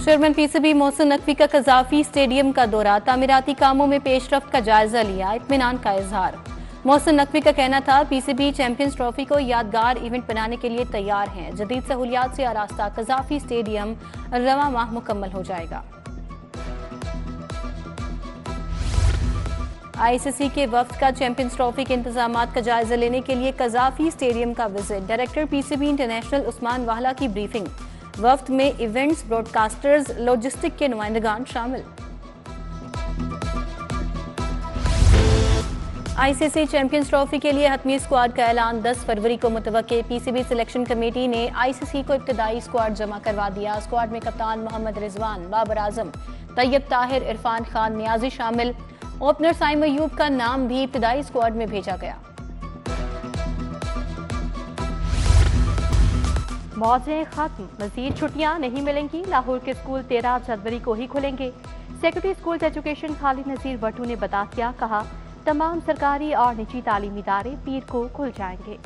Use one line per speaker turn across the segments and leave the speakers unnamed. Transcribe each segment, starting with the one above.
Chairman PCB Mohsin Naqvi का Gaddafi stadium का दौरा, तामीराती कामों में पेशरफ्त का जायजा लिया, इत्मीनान का इजहार। मोहसिन नकवी का कहना था पीसीबी चैंपियंस ट्रॉफी को यादगार इवेंट बनाने के लिए तैयार हैं। जदीद सहूलियात से आरास्ता कजाफी स्टेडियम रवां माह मुकम्मल हो जाएगा। आईसीसी के वफ्द का चैंपियंस ट्रॉफी के इंतजामात का जायजा लेने के लिए कजाफी स्टेडियम का visit, director PCB international Usman Wahla की ब्रीफिंग। वफ्द में इवेंट्स, ब्रॉडकास्टर्स, लॉजिस्टिक के नुमाइंदगान शामिल। आईसीसी चैंपियंस ट्रॉफी के लिए हतमी स्क्वाड का ऐलान 10 फरवरी को मुतवक्के। पीसीबी सिलेक्शन कमेटी ने आईसीसी को इब्तदाई स्क्वाड जमा करवा दिया। स्क्वाड में कप्तान मोहम्मद रिजवान, बाबर आजम, तैयब ताहिर, इरफान खान, नियाजी शामिल। ओपनर साइम अयूब का नाम भी इब्तदाई स्क्वाड में भेजा गया।
मौजें खत्म, मजीद छुट्टियां नहीं मिलेंगी। लाहौर के स्कूल 13 जनवरी को ही खुलेंगे। सेक्रेटरी स्कूल एजुकेशन खालिद नजीर भट्टू ने बता दिया, कहा तमाम सरकारी और निजी तालीमी इदारे पीर को खुल जाएंगे।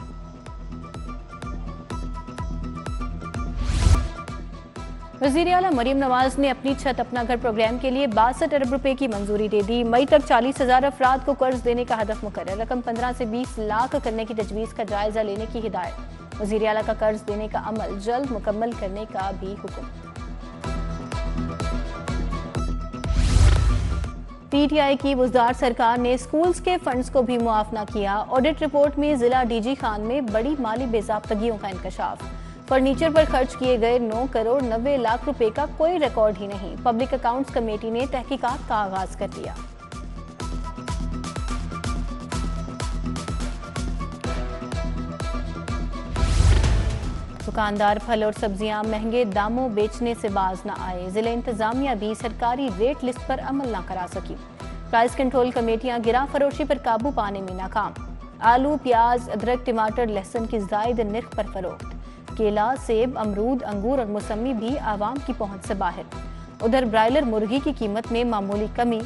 वज़ीर आला मरीम नवाज ने अपनी छत अपना घर प्रोग्राम के लिए 62 अरब रुपए की मंजूरी दे दी। मई तक 40,000 अफराद को कर्ज देने का हदफ मुकर्रर, रकम 15 से 20 लाख करने की तजवीज़ का जायजा लेने की हिदायत। वज़ीर आला का कर्ज देने का अमल जल्द मुकम्मल करने का भी हुक्म। पीटीआई की बुज़दार सरकार ने स्कूल्स के फंड्स को भी मुआफ न किया। ऑडिट रिपोर्ट में जिला डीजी खान में बड़ी माली बेज़ाब्तगियों का इंकशाफ। फर्नीचर पर खर्च किए गए 9 करोड़ 90 लाख रुपए का कोई रिकॉर्ड ही नहीं। पब्लिक अकाउंट्स कमेटी ने तहकीकात का आगाज कर दिया। दुकानदार फल और सब्जियां महंगे दामों बेचने से बाज न आए। जिला इंतजामिया भी सरकारी रेट लिस्ट पर अमल न करा सकी। प्राइस कंट्रोल कमेटियां गिरा फरोशी पर काबू पाने में नाकाम। आलू, प्याज, अदरक, टमाटर, लहसुन की जायद निर्ख पर फरोख्त। केला, सेब, अमरूद, अंगूर और मौसमी भी आवाम की पहुंच से बाहर। उधर ब्रायलर मुर्गी की कीमत में मामूली कमी।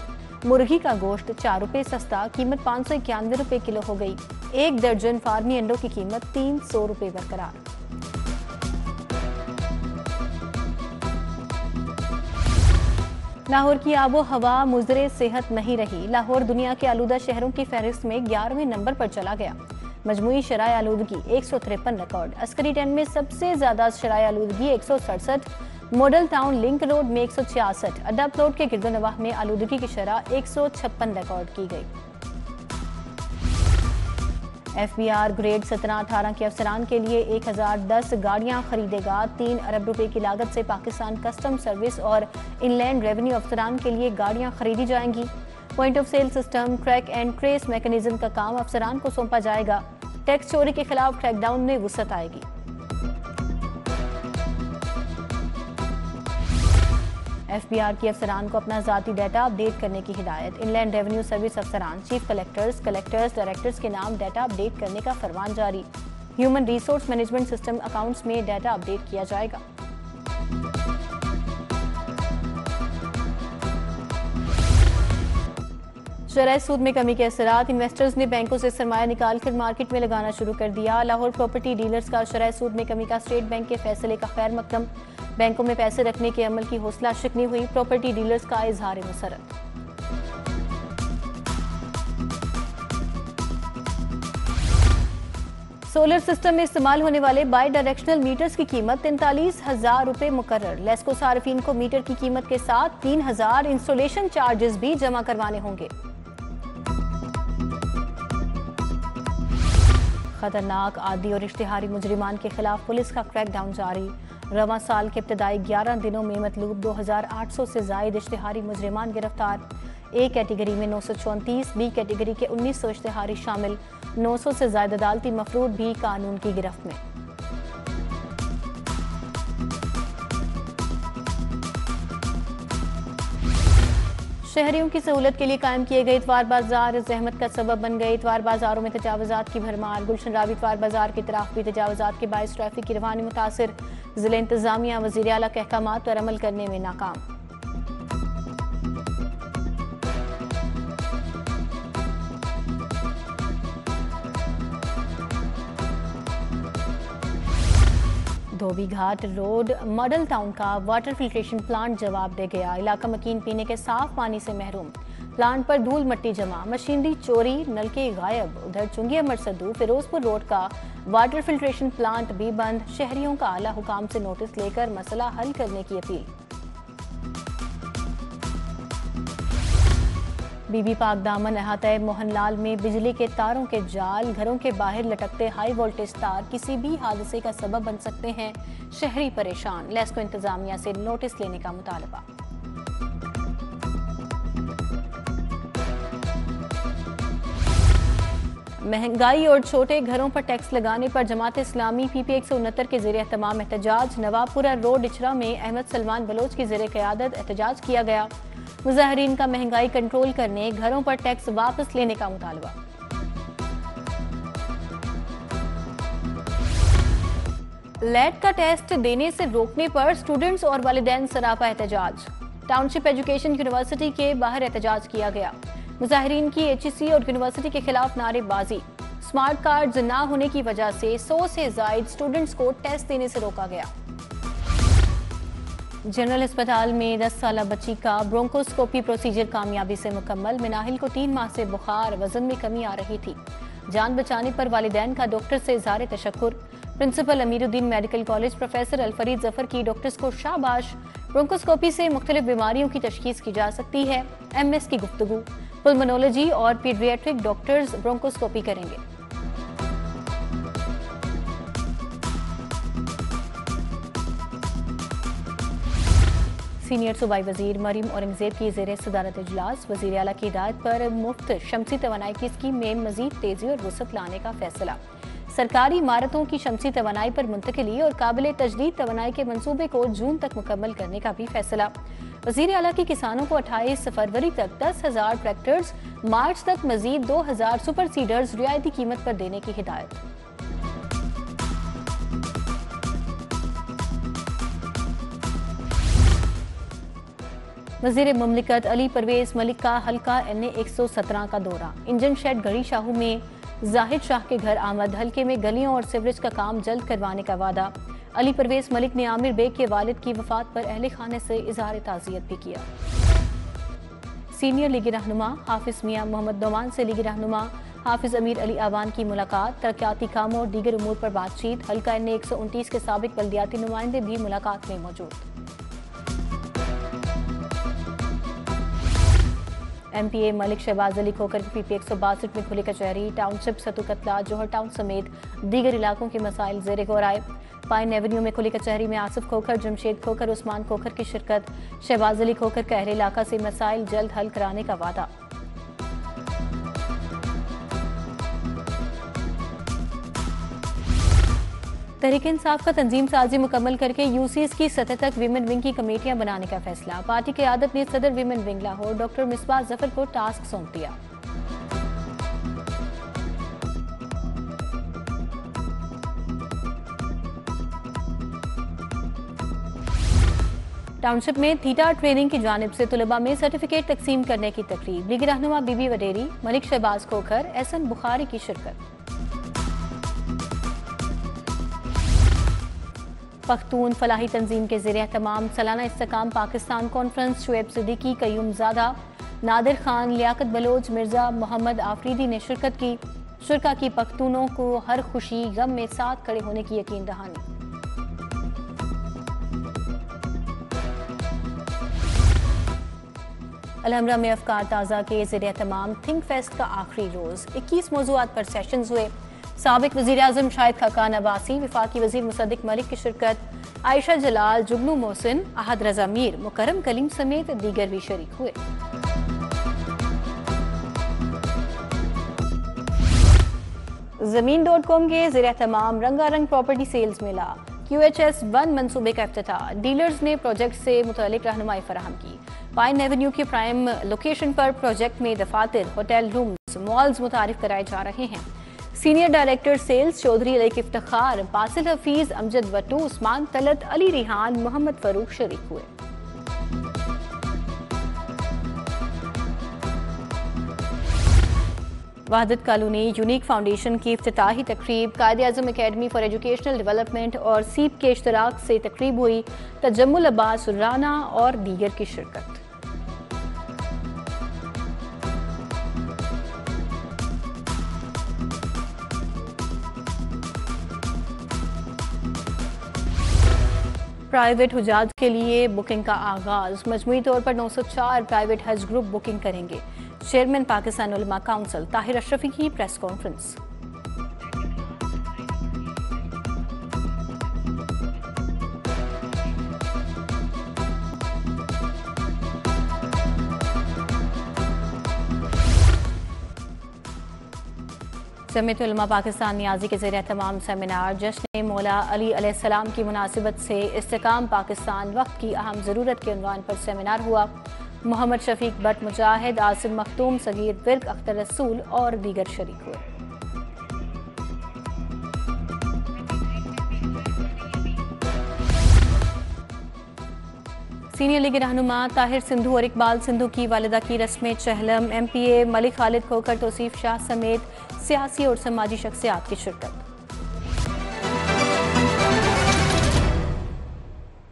मुर्गी का गोश्त 4 रुपए सस्ता, कीमत 591 रुपए किलो हो गई। 1 दर्जन फार्मी अंडों की कीमत 300 रुपए बरकरार। लाहौर की आबो हवा मुज़रे सेहत नहीं रही। लाहौर दुनिया के आलूदा शहरों की फहरिस्त में 11वें नंबर पर चला गया। मजमुई शराय आलूदगी 153 रिकॉर्ड। अस्करी 10 में सबसे ज्यादा शराय आलूदगी 167। मॉडल टाउन लिंक रोड में 166। अड्डा प्लॉट के गिरदोनवाह में आलूदगी की शरह 156 रिकॉर्ड की गई। FBR ग्रेड 17-18 के अफसरान के लिए 1010 गाड़ियां खरीदेगा। 3 अरब रुपए की लागत से पाकिस्तान कस्टम सर्विस और इनलैंड रेवेन्यू अफसरान के लिए गाड़ियां खरीदी जाएंगी। Point of sale system, track and trace mechanism का काम अफसरान को सौंपा जाएगा। टैक्स चोरी के खिलाफ क्रैकडाउन में वुसअत आएगी। FBR की अफसरान को अपना ज़ाती डाटा अपडेट करने की हिदायत। इनलैंड रेवेन्यू सर्विस अफसरान, चीफ कलेक्टर्स, डायरेक्टर्स के नाम डाटा अपडेट करने का फरमान जारी। Human resource management system accounts में डाटा अपडेट किया जाएगा। शरह सूद में कमी के असरात। इन्वेस्टर्स ने बैंकों से सरमाया निकाल कर मार्केट में लगाना शुरू कर दिया। लाहौर प्रॉपर्टी डीलर्स का शरह सूद में कमी का स्टेट बैंक के फैसले का खैर मकदम। बैंकों में पैसे रखने के अमल की हौसला शिकनी हुई। प्रॉपर्टी डीलर्स का इजहार मसरत। सोलर सिस्टम में इस्तेमाल होने वाले बाई डायरेक्शनल मीटर्स की कीमत 43,000 रुपए मुकर्रर। लेस्को सार्फिन को मीटर की कीमत के साथ 3,000 इंस्टॉलेशन चार्जेस भी जमा करवाने होंगे। खतरनाक आदि और इश्तिहारी मुजरिमान के खिलाफ पुलिस का क्रैकडाउन जारी। रवां साल के इब्तदाई 11 दिनों में मतलूब 2,800 से जायद इश्तिहारी मुजरिमान गिरफ्तार। ए कैटेगरी में 934, बी कैटेगरी के 1900 इश्तिहारी शामिल। 900 से जायद अदालती मफरूद भी कानून की गिरफ्त में। शहरियों की सहूलत के लिए कायम किए गए इतवार बाजार जहमत का सबब बन गए। इतवार बाजारों में तजावजात की भरमार। गुलशन रावी इतवार बाजार की तरफ भी तजावजात के बायस ट्रैफिक की रवानी मुतासिर। जिला इंतजामिया वज़ीर आला के अहकामात पर अमल करने में नाकाम। धोबी घाट रोड मॉडल टाउन का वाटर फिल्ट्रेशन प्लांट जवाब दे गया। इलाका मकीन पीने के साफ पानी से महरूम। प्लांट पर धूल मट्टी जमा, मशीनरी चोरी, नलके गायब। उधर चुंगी अमर सद्दू फिरोजपुर रोड का वाटर फिल्ट्रेशन प्लांट भी बंद। शहरियों का आला हुकाम से नोटिस लेकर मसला हल करने की अपील। बीबी पाक दामन अहाता मोहनलाल में बिजली के तारों के जाल, घरों के बाहर लटकते हाई वोल्टेज तार किसी भी हादसे का सबब बन सकते हैं। शहरी परेशान। लेस्को इंतजामिया से नोटिस लेने का मुतालबा। महंगाई और छोटे घरों पर टैक्स लगाने पर जमात इस्लामी PP 169 के ज़रिए तमाम एहतजाज। नवाबपुरा रोड इचरा में अहमद सलमान बलोच की ज़रिए क़यादत एहतजाज किया गया। मुजाहिरीन का महंगाई कंट्रोल करने, घरों पर टैक्स वापस लेने का मुतालबा। लेट का टेस्ट देने से रोकने पर स्टूडेंट्स और वालिदैन सरापा एहतजाज। टाउनशिप एजुकेशन यूनिवर्सिटी के बाहर एहतजाज किया गया। मुजाहिरीन की HEC और यूनिवर्सिटी के खिलाफ नारेबाजी। स्मार्ट कार्ड्स ना होने की वजह से 100 से ज्यादा स्टूडेंट्स को टेस्ट देने से रोका गया। जनरल अस्पताल में 10 साला बच्ची का ब्रोंकोस्कोपी प्रोसीजर कामयाबी से मुकम्मल। मिनाहिल को 3 माह से बुखार, वजन में कमी आ रही थी। जान बचाने पर वालिदैन का डॉक्टर से इज़हार तशक्कुर। Principal Amiruddin medical college professor Alfareed Zafar की डॉक्टर्स को शाबाश। ब्रोंकोस्कोपी से मुख्तलिफ बीमारियों की तशखीस की जा सकती है। MS की गुफ्तगू। पुल्मोनोलॉजी और पीडियाट्रिक डॉक्टर्स ब्रोंकोस्कोपी करेंगे। सीनियर सूबाई वजीर मरीम औरंगजेब की ज़ेर सदारत इजलास। वज़ीर आला की हिदायत पर मुफ्त शमसी तवानाई की स्कीम में मजीद तेजी और वसअत लाने का फैसला। सरकारी इमारतों की शमसी तवानाई पर मुंतकिली और काबिल तजदीद तवानाई के मंसूबे को जून तक मुकम्मल करने का भी फैसला। वज़ीर आला की किसानों को 28 फरवरी तक 10,000 ट्रैक्टर्स, मार्च तक मजीद 2,000 सुपर सीडर्स रियायती कीमत पर देने की हिदायत। वज़ीर मुमलिकत अली परवेज मलिक का हल्का NA 117 का दौरा। इंजन शेड गढ़ी शाहू में जाहिद शाह के घर आमद। हल्के में गलियों और सीवरेज का काम जल्द करवाने का वादा। अली परवेज मलिक ने आमिर बेग के वालिद की वफात पर अहले खाने से इज़हार ताज़ियत भी किया। सीनियर लीगी रहनुमा हाफिज मियां मोहम्मद नोमान से लीगी रहनुमा हाफिज अमीर अली आवान की मुलाकात। तरक्याती कामों और दीगर उमूर पर बातचीत। हल्का NA 129 के साबिक बल्दियाती नुमाइंदे भी मुलाकात में मौजूद। MPA मलिक शहबाज अली खोखर की PP 162 में खुली कचहरी। टाउनशिप सतु कतला, जोहर टाउन समेत दीगर इलाकों के मसाइल ज़ेरे गौर आए। पाइन एवेन्यू में खुली कचहरी में आसिफ खोखर, जमशेद खोखर, उस्मान खोखर की शिरकत। शहबाज अली खोखर का अहले इलाका से मसाइल जल्द हल कराने का वादा। तहरीक इंसाफ का तंजीम साजी मुकम्मल करके UCs की सतह तक वीमेन विंग की कमेटियां बनाने का फैसला। पार्टी की क़यादत ने सदर women wing Lahore doctor Misbah Zafar को टास्क सौंप दिया। टाउनशिप में थीटा ट्रेनिंग की जानिब से तुलबा में सर्टिफिकेट तकसीम करने की तकरीब। लीगी रहनुमा बीबी वडेरी, मलिक शहबाज खोखर, एहसन बुखारी की शिरकत। पख्तून फलाही तंजीम के ज़रिए तमाम सालाना इस्तेकाम पाकिस्तान कॉन्फ्रेंस शुएब सिद्दीकी, कयूम ज़ादा, नादिर खान, लियाकत बलोच, मिर्जा मोहम्मद आफरीदी ने शिरकत की। शुरका की पख्तूनों को हर खुशी गम में साथ खड़े होने की यकीन दहानी। अलहमरा में अफकार ताज़ा के ज़रिए तमाम थिंक फेस्ट का आखिरी रोज़। 21 मौज़ूआत पर सेशंस हुए। साबिक वज़ीर आज़म शाहिद खाकान अब्बासी, वफाकी वज़ीर मुसद्दिक मलिक की शिरकत। आयशा जलाल, जुगनू मोहसिन, अहद रज़ा मीर, मुकरम कलीम समेत दीगर भी शरीक हुए। ज़मीन.com के ज़रिए तमाम रंगारंग प्रॉपर्टी सेल्स मेला। QHS 1 मंसूबे का इफ्तिताह। डीलर्स ने प्रोजेक्ट से मुतालिक रहनुमाई फराहम की। पाइन एवेन्यू की प्राइम लोकेशन पर प्रोजेक्ट में दफातर, होटल रूम्स, मॉल्स मुतारिफ कराए जा रहे हैं। Senior director sales Chaudhry Aleek Iftikhar, Basil Hafeez, Amjad Wattoo, Usman Talat, Ali Rehan, Mohammad Farooq शरीक हुए। वहादत कॉलोनी यूनिक फाउंडेशन की इफ्तिताही तकरीब, Quaid-e-Azam academy for educational development और सीप के इश्तराक से तकरीब हुई। तजम्मुल अब्बास राना और दीगर की शिरकत। प्राइवेट हुजाज के लिए बुकिंग का आगाज, मजमूई तौर पर 904 प्राइवेट हज ग्रुप बुकिंग करेंगे। चेयरमैन पाकिस्तान उलमा काउंसिल ताहिर अशरफी की प्रेस कॉन्फ्रेंस। जमीयत उलमा पाकिस्तान नियाजी के ज़रिए तमाम सेमिनार जश्न मौला अली अलैहिस्सलाम की मुनासिबत से इस्तेकाम पाकिस्तान वक्त की अहम ज़रूरत के उन्वान पर सेमिनार हुआ। मोहम्मद शफीक बट मुजाहिद, आसिम मखतूम सगीर, विर्क अख्तर रसूल और दीगर शरीक हुए। सीनियर लीग रहनुमा ताहिर सिंधु और इकबाल सिंधु की वालिदा की रस्म चहलम, MPA मलिक खालिद खोकर, तौसीफ शाह समेत सियासी और समाजी शख्सियात की शिरकत।